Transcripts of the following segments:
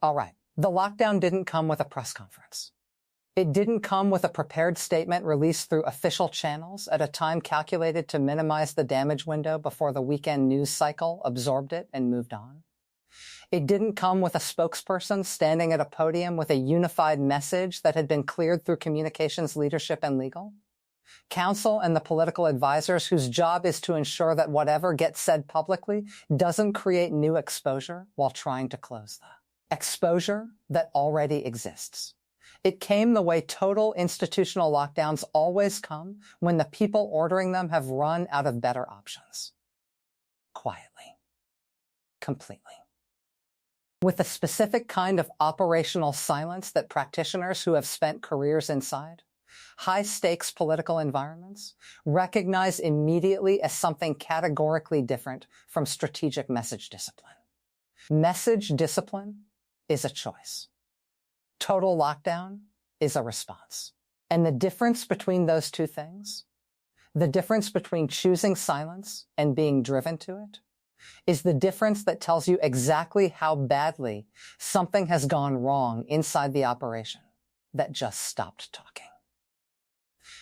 All right, the lockdown didn't come with a press conference. It didn't come with a prepared statement released through official channels at a time calculated to minimize the damage window before the weekend news cycle absorbed it and moved on. It didn't come with a spokesperson standing at a podium with a unified message that had been cleared through communications leadership and legal. Counsel and the political advisors whose job is to ensure that whatever gets said publicly doesn't create new exposure while trying to close the exposure that already exists. It came the way total institutional lockdowns always come when the people ordering them have run out of better options. Quietly. Completely. With a specific kind of operational silence that practitioners who have spent careers inside high-stakes political environments recognize immediately as something categorically different from strategic message discipline. Message discipline is a choice. Total lockdown is a response. And the difference between those two things, the difference between choosing silence and being driven to it, is the difference that tells you exactly how badly something has gone wrong inside the operation that just stopped talking.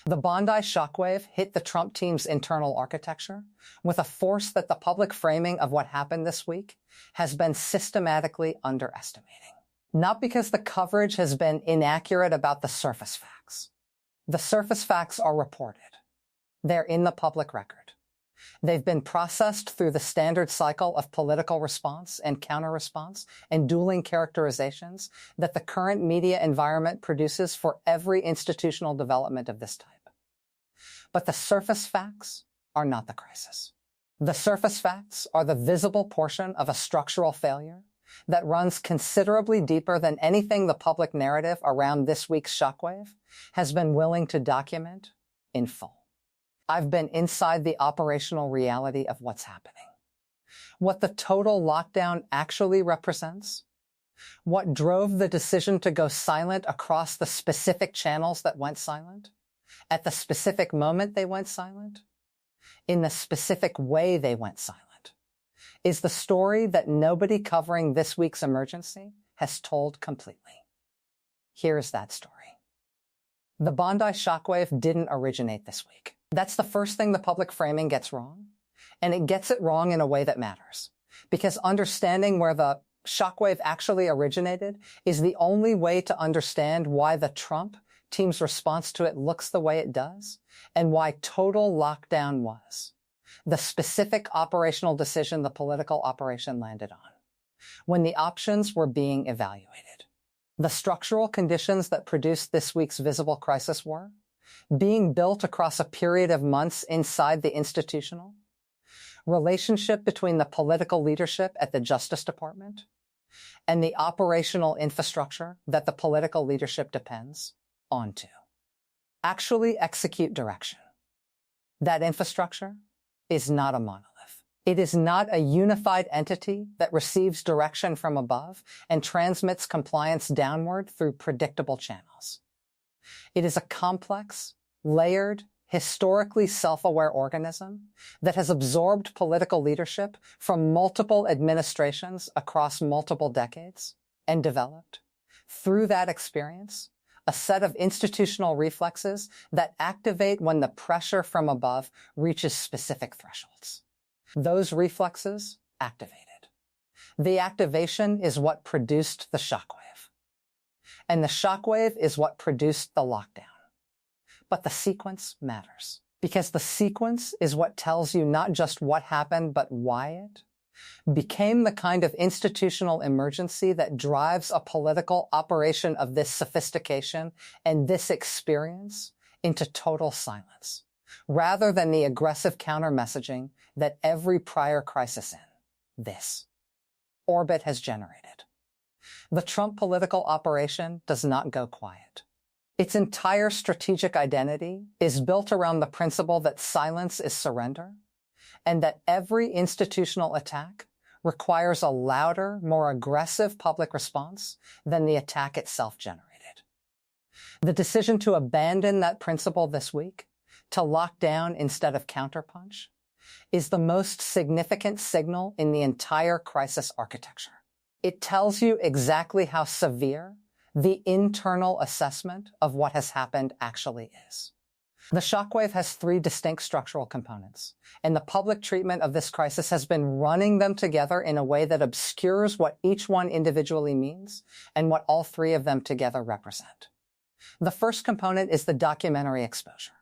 The Bondi Shockwave hit the Trump team's internal architecture with a force that the public framing of what happened this week has been systematically underestimating. Not because the coverage has been inaccurate about the surface facts. The surface facts are reported. They're in the public record. They've been processed through the standard cycle of political response and counter-response and dueling characterizations that the current media environment produces for every institutional development of this type. But the surface facts are not the crisis. The surface facts are the visible portion of a structural failure that runs considerably deeper than anything the public narrative around this week's shockwave has been willing to document in full. I've been inside the operational reality of what's happening. What the total lockdown actually represents, what drove the decision to go silent across the specific channels that went silent, at the specific moment they went silent, in the specific way they went silent, is the story that nobody covering this week's emergency has told completely. Here's that story. The Bondi Shockwave didn't originate this week. That's the first thing the public framing gets wrong, and it gets it wrong in a way that matters, because understanding where the shockwave actually originated is the only way to understand why the Trump team's response to it looks the way it does, and why total lockdown was the specific operational decision the political operation landed on, when the options were being evaluated. The structural conditions that produced this week's visible crisis were being built across a period of months inside the institutional relationship between the political leadership at the Justice Department and the operational infrastructure that the political leadership depends on to actually execute direction. That infrastructure is not a monolith. It is not a unified entity that receives direction from above and transmits compliance downward through predictable channels. It is a complex, layered, historically self-aware organism that has absorbed political leadership from multiple administrations across multiple decades and developed, through that experience, a set of institutional reflexes that activate when the pressure from above reaches specific thresholds. Those reflexes activated. The activation is what produced the shockwave. And the shockwave is what produced the lockdown. But the sequence matters, because the sequence is what tells you not just what happened, but why it became the kind of institutional emergency that drives a political operation of this sophistication and this experience into total silence, rather than the aggressive counter-messaging that every prior crisis in this orbit has generated. The Trump political operation does not go quiet. Its entire strategic identity is built around the principle that silence is surrender, and that every institutional attack requires a louder, more aggressive public response than the attack itself generated. The decision to abandon that principle this week, to lock down instead of counterpunch, is the most significant signal in the entire crisis architecture. It tells you exactly how severe the internal assessment of what has happened actually is. The shockwave has three distinct structural components, and the public treatment of this crisis has been running them together in a way that obscures what each one individually means and what all three of them together represent. The first component is the documentary exposure.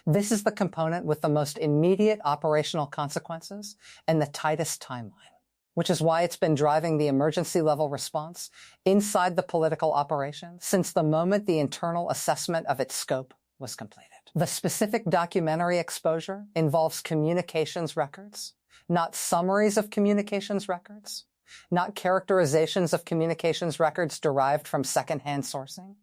This is the component with the most immediate operational consequences and the tightest timeline, which is why it's been driving the emergency level response inside the political operation since the moment the internal assessment of its scope was completed. The specific documentary exposure involves communications records, not summaries of communications records, not characterizations of communications records derived from secondhand sourcing,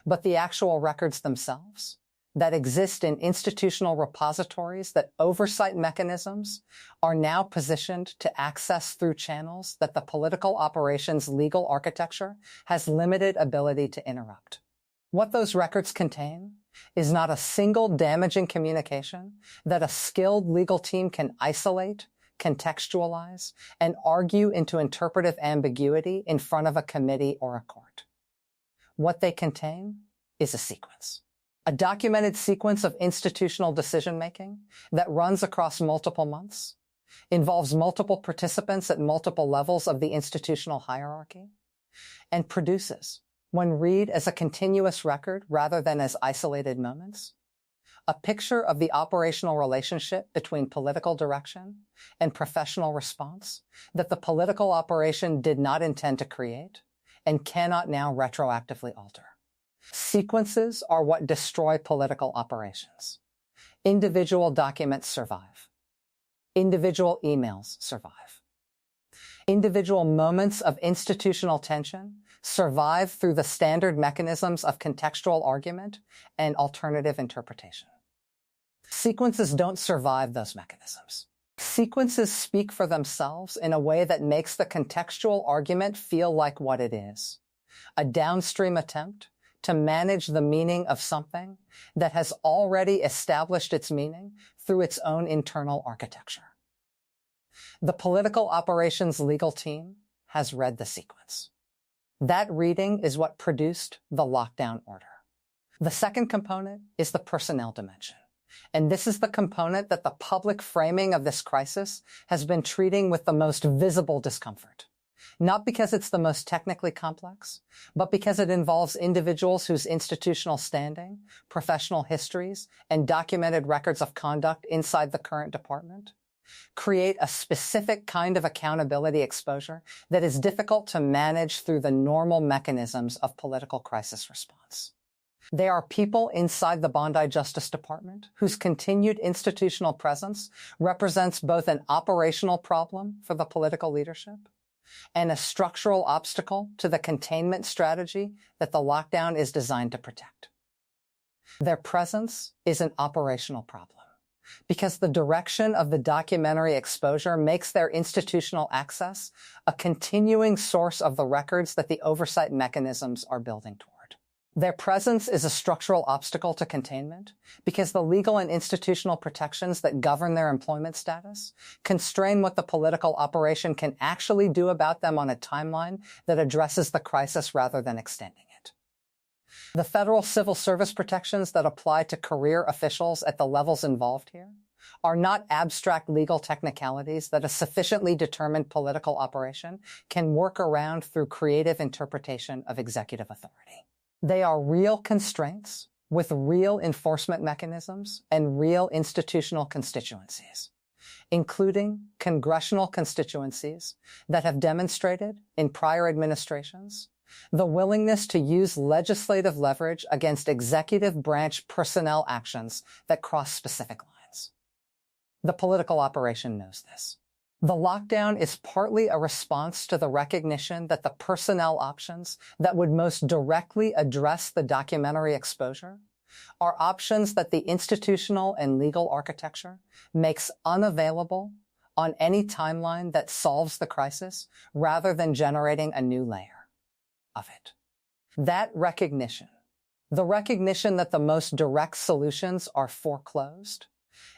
but the actual records themselves that exist in institutional repositories that oversight mechanisms are now positioned to access through channels that the political operations legal architecture has limited ability to interrupt. What those records contain is not a single damaging communication that a skilled legal team can isolate, contextualize, and argue into interpretive ambiguity in front of a committee or a court. What they contain is a sequence. A documented sequence of institutional decision-making that runs across multiple months, involves multiple participants at multiple levels of the institutional hierarchy, and produces, when read as a continuous record rather than as isolated moments, a picture of the operational relationship between political direction and professional response that the political operation did not intend to create and cannot now retroactively alter. Sequences are what destroy political operations. Individual documents survive. Individual emails survive. Individual moments of institutional tension survive through the standard mechanisms of contextual argument and alternative interpretation. Sequences don't survive those mechanisms. Sequences speak for themselves in a way that makes the contextual argument feel like what it is, a downstream attempt to manage the meaning of something that has already established its meaning through its own internal architecture. The political operations legal team has read the sequence. That reading is what produced the lockdown order. The second component is the personnel dimension. And this is the component that the public framing of this crisis has been treating with the most visible discomfort. Not because it's the most technically complex, but because it involves individuals whose institutional standing, professional histories, and documented records of conduct inside the current department create a specific kind of accountability exposure that is difficult to manage through the normal mechanisms of political crisis response. They are people inside the Bondi Justice Department whose continued institutional presence represents both an operational problem for the political leadership and a structural obstacle to the containment strategy that the lockdown is designed to protect. Their presence is an operational problem because the direction of the documentary exposure makes their institutional access a continuing source of the records that the oversight mechanisms are building toward. Their presence is a structural obstacle to containment because the legal and institutional protections that govern their employment status constrain what the political operation can actually do about them on a timeline that addresses the crisis rather than extending it. The federal civil service protections that apply to career officials at the levels involved here are not abstract legal technicalities that a sufficiently determined political operation can work around through creative interpretation of executive authority. They are real constraints with real enforcement mechanisms and real institutional constituencies, including congressional constituencies that have demonstrated in prior administrations the willingness to use legislative leverage against executive branch personnel actions that cross specific lines. The political operation knows this. The lockdown is partly a response to the recognition that the personnel options that would most directly address the documentary exposure are options that the institutional and legal architecture makes unavailable on any timeline that solves the crisis rather than generating a new layer of it. That recognition, the recognition that the most direct solutions are foreclosed,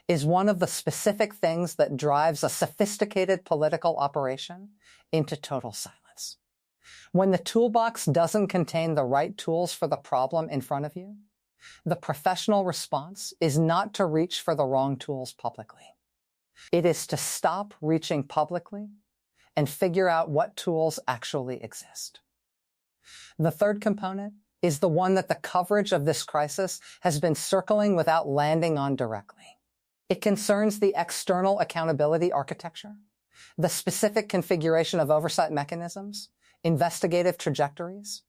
is one of the specific things that drives a sophisticated political operation into total silence. When the toolbox doesn't contain the right tools for the problem in front of you, the professional response is not to reach for the wrong tools publicly. It is to stop reaching publicly and figure out what tools actually exist. The third component is the one that the coverage of this crisis has been circling without landing on directly. It concerns the external accountability architecture, the specific configuration of oversight mechanisms, investigative trajectories,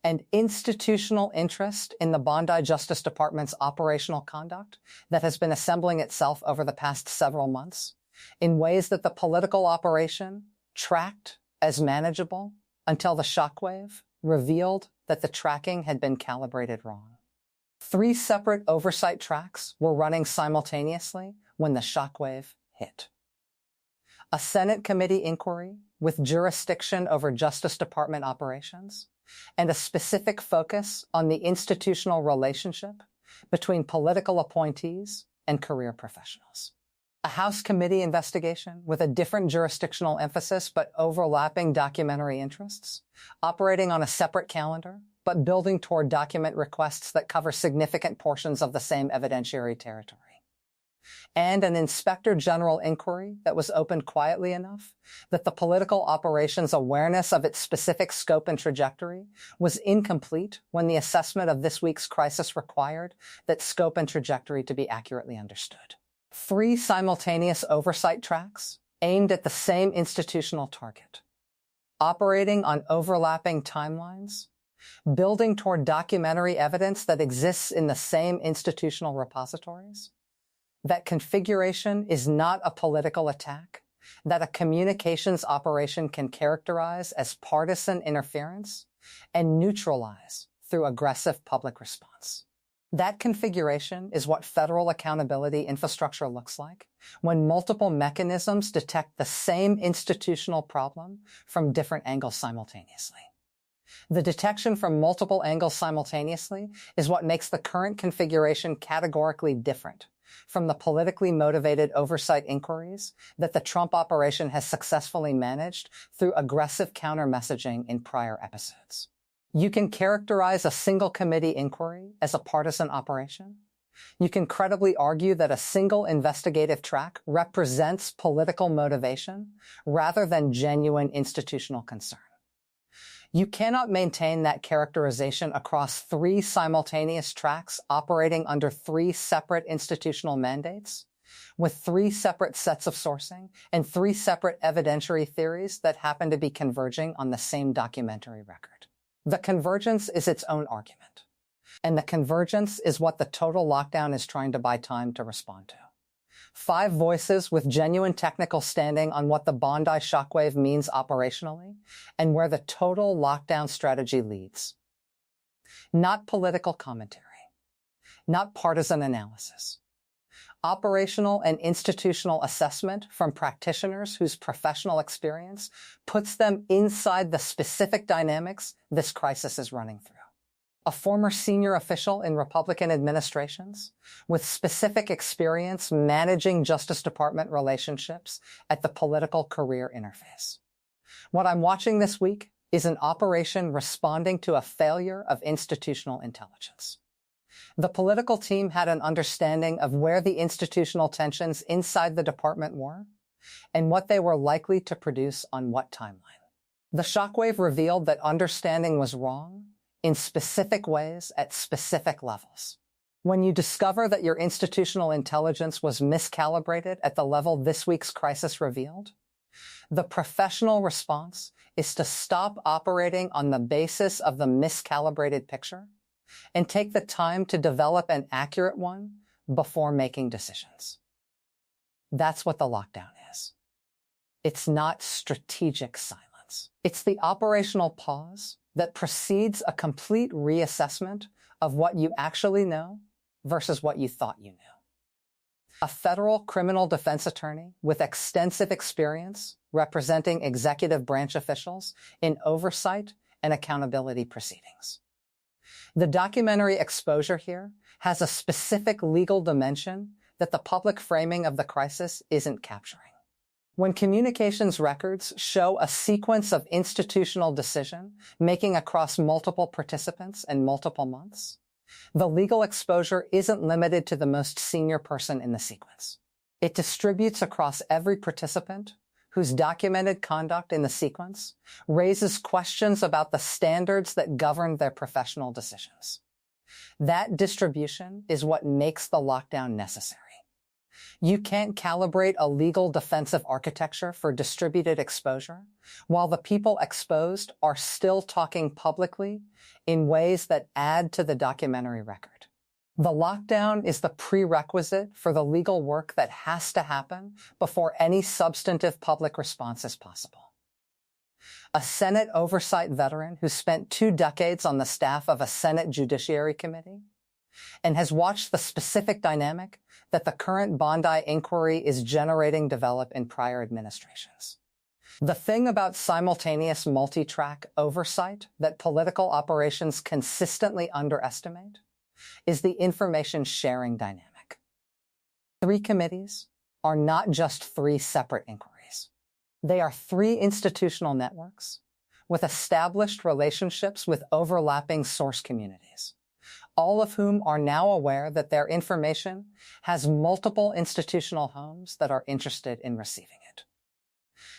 and institutional interest in the Bondi Justice Department's operational conduct that has been assembling itself over the past several months in ways that the political operation tracked as manageable until the shockwave revealed that the tracking had been calibrated wrong. 3 separate oversight tracks were running simultaneously when the shockwave hit. A Senate committee inquiry with jurisdiction over Justice Department operations, and a specific focus on the institutional relationship between political appointees and career professionals. A House committee investigation with a different jurisdictional emphasis but overlapping documentary interests, operating on a separate calendar, but building toward document requests that cover significant portions of the same evidentiary territory. And an inspector general inquiry that was opened quietly enough that the political operations awareness of its specific scope and trajectory was incomplete when the assessment of this week's crisis required that scope and trajectory to be accurately understood. 3 simultaneous oversight tracks aimed at the same institutional target, operating on overlapping timelines, building toward documentary evidence that exists in the same institutional repositories. That configuration is not a political attack, that a communications operation can characterize as partisan interference and neutralize through aggressive public response. That configuration is what federal accountability infrastructure looks like when multiple mechanisms detect the same institutional problem from different angles simultaneously. The detection from multiple angles simultaneously is what makes the current configuration categorically different from the politically motivated oversight inquiries that the Trump operation has successfully managed through aggressive counter-messaging in prior episodes. You can characterize a single committee inquiry as a partisan operation. You can credibly argue that a single investigative track represents political motivation rather than genuine institutional concern. You cannot maintain that characterization across 3 simultaneous tracks operating under 3 separate institutional mandates, with 3 separate sets of sourcing and 3 separate evidentiary theories that happen to be converging on the same documentary record. The convergence is its own argument, and the convergence is what the total lockdown is trying to buy time to respond to. 5 voices with genuine technical standing on what the Bondi Shockwave means operationally and where the total lockdown strategy leads. Not political commentary, not partisan analysis. Operational and institutional assessment from practitioners whose professional experience puts them inside the specific dynamics this crisis is running through. A former senior official in Republican administrations with specific experience managing Justice Department relationships at the political career interface. What I'm watching this week is an operation responding to a failure of institutional intelligence. The political team had an understanding of where the institutional tensions inside the department were and what they were likely to produce on what timeline. The shockwave revealed that understanding was wrong in specific ways at specific levels. When you discover that your institutional intelligence was miscalibrated at the level this week's crisis revealed, the professional response is to stop operating on the basis of the miscalibrated picture and take the time to develop an accurate one before making decisions. That's what the lockdown is. It's not strategic silence. It's the operational pause that precedes a complete reassessment of what you actually know versus what you thought you knew. A federal criminal defense attorney with extensive experience representing executive branch officials in oversight and accountability proceedings. The documentary exposure here has a specific legal dimension that the public framing of the crisis isn't capturing. When communications records show a sequence of institutional decision making across multiple participants and multiple months, the legal exposure isn't limited to the most senior person in the sequence. It distributes across every participant whose documented conduct in the sequence raises questions about the standards that govern their professional decisions. That distribution is what makes the lockdown necessary. You can't calibrate a legal defensive architecture for distributed exposure while the people exposed are still talking publicly in ways that add to the documentary record. The lockdown is the prerequisite for the legal work that has to happen before any substantive public response is possible. A Senate oversight veteran who spent 2 decades on the staff of a Senate Judiciary Committee and has watched the specific dynamic that the current Bondi inquiry is generating develop in prior administrations. The thing about simultaneous multi-track oversight that political operations consistently underestimate is the information sharing dynamic. 3 committees are not just 3 separate inquiries. They are 3 institutional networks with established relationships with overlapping source communities, all of whom are now aware that their information has multiple institutional homes that are interested in receiving it.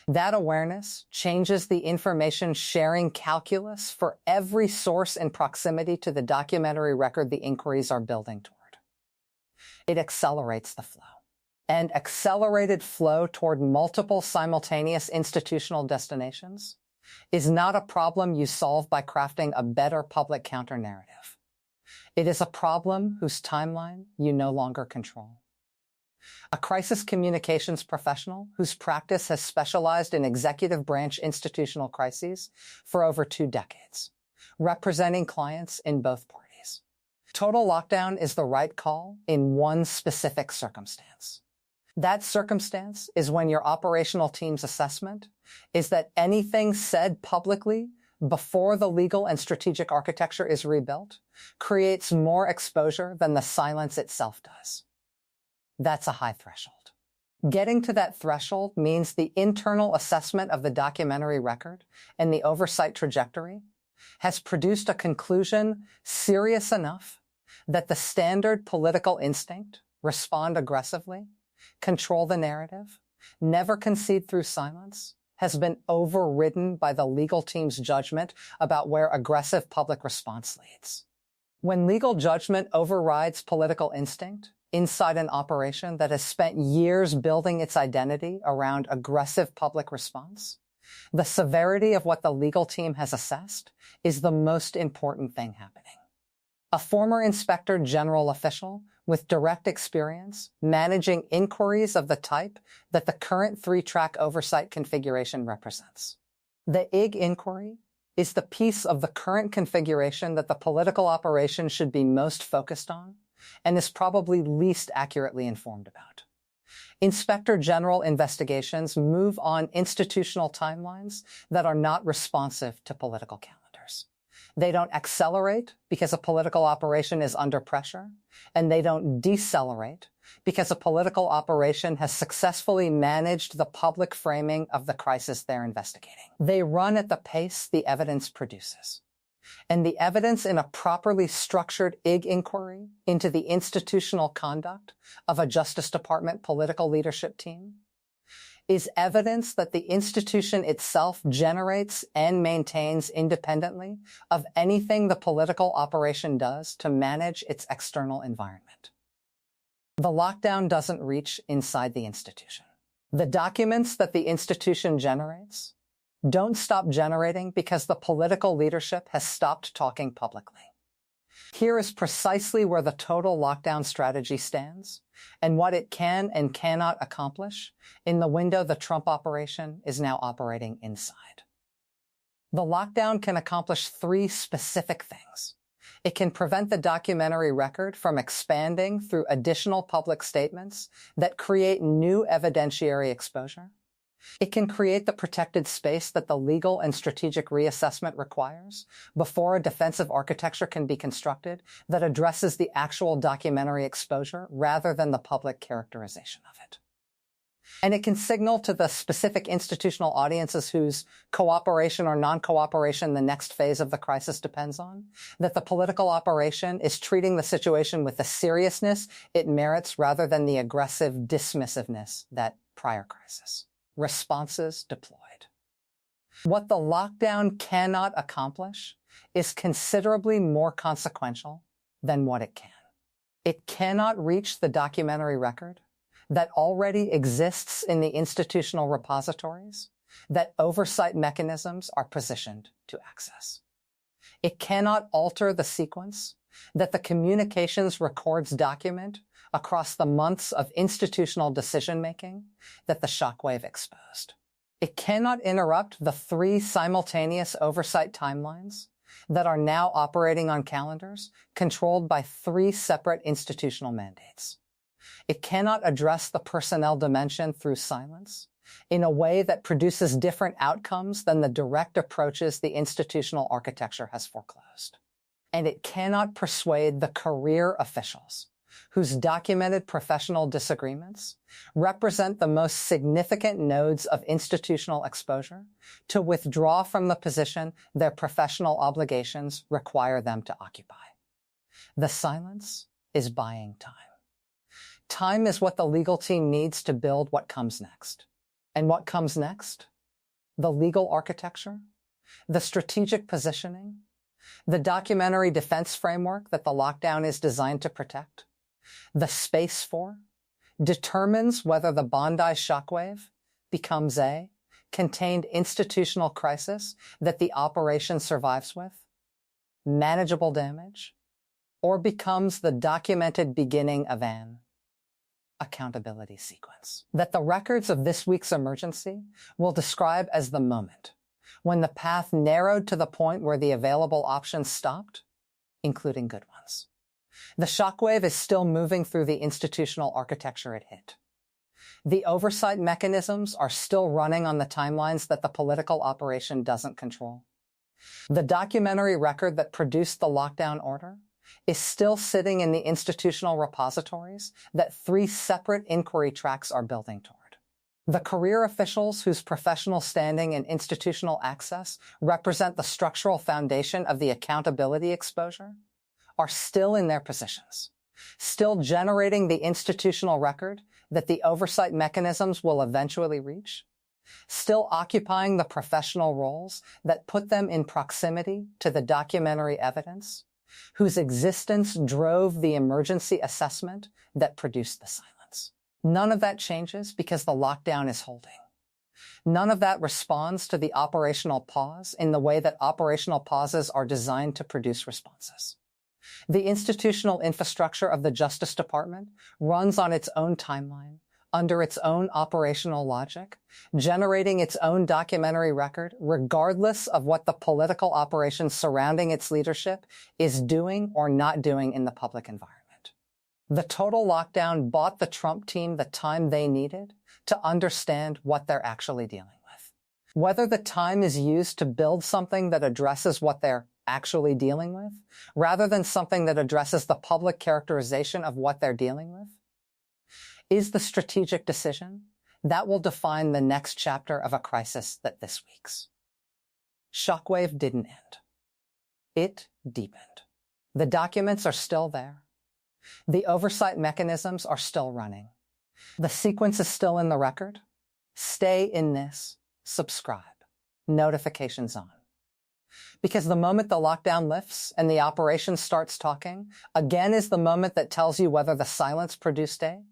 That awareness changes the information sharing calculus for every source in proximity to the documentary record the inquiries are building toward. It accelerates the flow. And accelerated flow toward multiple simultaneous institutional destinations is not a problem you solve by crafting a better public counter-narrative. It is a problem whose timeline you no longer control. A crisis communications professional whose practice has specialized in executive branch institutional crises for over 2 decades, representing clients in both parties. Total lockdown is the right call in one specific circumstance. That circumstance is when your operational team's assessment is that anything said publicly before the legal and strategic architecture is rebuilt creates more exposure than the silence itself does. That's a high threshold. Getting to that threshold means the internal assessment of the documentary record and the oversight trajectory has produced a conclusion serious enough that the standard political instinct, respond aggressively, control the narrative, never concede through silence, has been overridden by the legal team's judgment about where aggressive public response leads. When legal judgment overrides political instinct inside an operation that has spent years building its identity around aggressive public response, the severity of what the legal team has assessed is the most important thing happening. A former Inspector General official with direct experience managing inquiries of the type that the current 3-track oversight configuration represents. The IG inquiry is the piece of the current configuration that the political operation should be most focused on and is probably least accurately informed about. Inspector General investigations move on institutional timelines that are not responsive to political calendars. They don't accelerate because a political operation is under pressure, and they don't decelerate because a political operation has successfully managed the public framing of the crisis they're investigating. They run at the pace the evidence produces. And the evidence in a properly structured IG inquiry into the institutional conduct of a Justice Department political leadership team is evidence that the institution itself generates and maintains independently of anything the political operation does to manage its external environment. The lockdown doesn't reach inside the institution. The documents that the institution generates don't stop generating because the political leadership has stopped talking publicly. Here is precisely where the total lockdown strategy stands and what it can and cannot accomplish in the window the Trump operation is now operating inside. The lockdown can accomplish 3 specific things. It can prevent the documentary record from expanding through additional public statements that create new evidentiary exposure. It can create the protected space that the legal and strategic reassessment requires before a defensive architecture can be constructed that addresses the actual documentary exposure rather than the public characterization of it. And it can signal to the specific institutional audiences whose cooperation or non-cooperation the next phase of the crisis depends on, that the political operation is treating the situation with the seriousness it merits rather than the aggressive dismissiveness that prior crisis. Responses deployed. What the lockdown cannot accomplish is considerably more consequential than what it can. It cannot reach the documentary record that already exists in the institutional repositories that oversight mechanisms are positioned to access. It cannot alter the sequence that the communications records document across the months of institutional decision-making that the shockwave exposed. It cannot interrupt the 3 simultaneous oversight timelines that are now operating on calendars controlled by 3 separate institutional mandates. It cannot address the personnel dimension through silence in a way that produces different outcomes than the direct approaches the institutional architecture has foreclosed. And it cannot persuade the career officials whose documented professional disagreements represent the most significant nodes of institutional exposure to withdraw from the position their professional obligations require them to occupy. The silence is buying time. Time is what the legal team needs to build what comes next. And what comes next? The legal architecture, the strategic positioning, the documentary defense framework that the lockdown is designed to protect, the space for, determines whether the Bondi Shockwave becomes a contained institutional crisis that the operation survives with, manageable damage, or becomes the documented beginning of an accountability sequence that the records of this week's emergency will describe as the moment when the path narrowed to the point where the available options stopped, including good ones. The shockwave is still moving through the institutional architecture it hit. The oversight mechanisms are still running on the timelines that the political operation doesn't control. The documentary record that produced the lockdown order is still sitting in the institutional repositories that 3 separate inquiry tracks are building toward. The career officials whose professional standing and institutional access represent the structural foundation of the accountability exposure are still in their positions, still generating the institutional record that the oversight mechanisms will eventually reach, still occupying the professional roles that put them in proximity to the documentary evidence, whose existence drove the emergency assessment that produced the silence. None of that changes because the lockdown is holding. None of that responds to the operational pause in the way that operational pauses are designed to produce responses. The institutional infrastructure of the Justice Department runs on its own timeline, under its own operational logic, generating its own documentary record, regardless of what the political operation surrounding its leadership is doing or not doing in the public environment. The total lockdown bought the Trump team the time they needed to understand what they're actually dealing with. Whether the time is used to build something that addresses what they're actually dealing with, rather than something that addresses the public characterization of what they're dealing with, is the strategic decision that will define the next chapter of a crisis that this week's. Shockwave didn't end. It deepened. The documents are still there. The oversight mechanisms are still running. The sequence is still in the record. Stay in this. Subscribe. Notifications on. Because the moment the lockdown lifts and the operation starts talking, again is the moment that tells you whether the silence produced a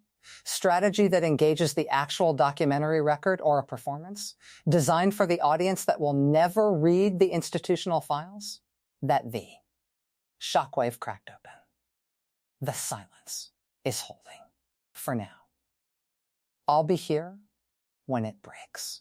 strategy that engages the actual documentary record or a performance designed for the audience that will never read the institutional files, that the shockwave cracked open. The silence is holding for now. I'll be here when it breaks.